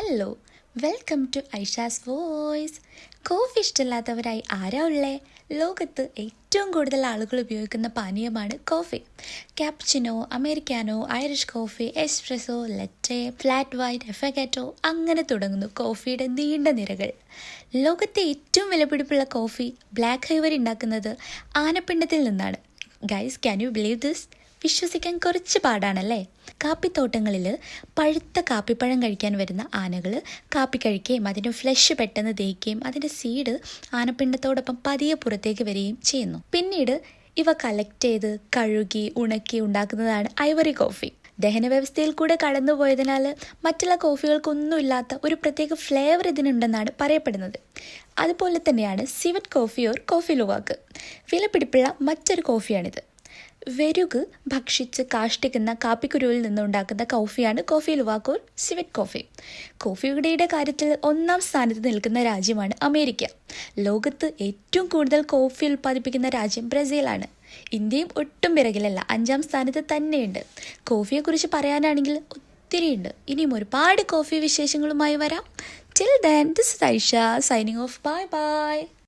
Hello, welcome to Aisha's voice. Coffee ഇഷ്ടമില്ലാത്തവരായി ആരാ ഉള്ളേ? ലോകത്ത് ഏറ്റവും കൂടുതൽ ആളുകൾ ഉപയോഗിക്കുന്ന പാനീയമാണ് coffee. Cappuccino, americano, Irish coffee, espresso, latte, flat white, affogato അങ്ങനെ തുടങ്ങുന്നു കോഫിയുടെ നീണ്ട നിരകൾ. ലോകത്തെ ഏറ്റവും വിലപിടിപ്പുള്ള കോഫി ബ്ലാക്ക് ഐവറി ഉണ്ടാക്കുന്നത് ആനപ്പിണ്ടത്തിൽ നിന്നാണ്. Guys, can you believe this? വിശ്വസിക്കാൻ കുറച്ച് പാടാണല്ലേ. കാപ്പിത്തോട്ടങ്ങളിൽ പഴുത്ത കാപ്പിപ്പഴം കഴിക്കാൻ വരുന്ന ആനകൾ കാപ്പി കഴിക്കുകയും അതിൻ്റെ ഫ്ലഷ് പെട്ടെന്ന് ദഹിക്കുകയും അതിൻ്റെ സീഡ് ആനപ്പിണ്ടത്തോടൊപ്പം പതിയെ പുറത്തേക്ക് വരികയും ചെയ്യുന്നു. പിന്നീട് ഇവ കളക്ട് ചെയ്ത് കഴുകി ഉണക്കി ഉണ്ടാക്കുന്നതാണ് ഐവറി കോഫി. ദഹന വ്യവസ്ഥയിൽ കൂടെ കടന്നുപോയതിനാൽ മറ്റുള്ള കോഫികൾക്കൊന്നുമില്ലാത്ത ഒരു പ്രത്യേക ഫ്ലേവർ ഇതിനുണ്ടെന്നാണ് പറയപ്പെടുന്നത്. അതുപോലെ തന്നെയാണ് civet coffee or coffee luwak. വിലപിടിപ്പുള്ള മറ്റൊരു കോഫിയാണിത്. വെരുക് ഭക്ഷിച്ച് കാഷ്ടിക്കുന്ന കാപ്പിക്കുരുവിൽ നിന്നുണ്ടാക്കുന്ന കോഫിയാണ് coffee luwak or civet coffee. കോഫിയുടെ കാര്യത്തിൽ ഒന്നാം സ്ഥാനത്ത് നിൽക്കുന്ന രാജ്യമാണ് അമേരിക്ക. ലോകത്ത് ഏറ്റവും കൂടുതൽ കോഫി ഉൽപ്പാദിപ്പിക്കുന്ന രാജ്യം ബ്രസീലാണ്. ഇന്ത്യയും ഒട്ടും പിറകിലല്ല, 5ാം സ്ഥാനത്ത് തന്നെയുണ്ട്. കോഫിയെക്കുറിച്ച് പറയാനാണെങ്കിൽ ഒത്തിരിയുണ്ട്. ഇനിയും ഒരുപാട് കോഫി വിശേഷങ്ങളുമായി വരാം. Till then, this is Aisha signing off. Bye bye.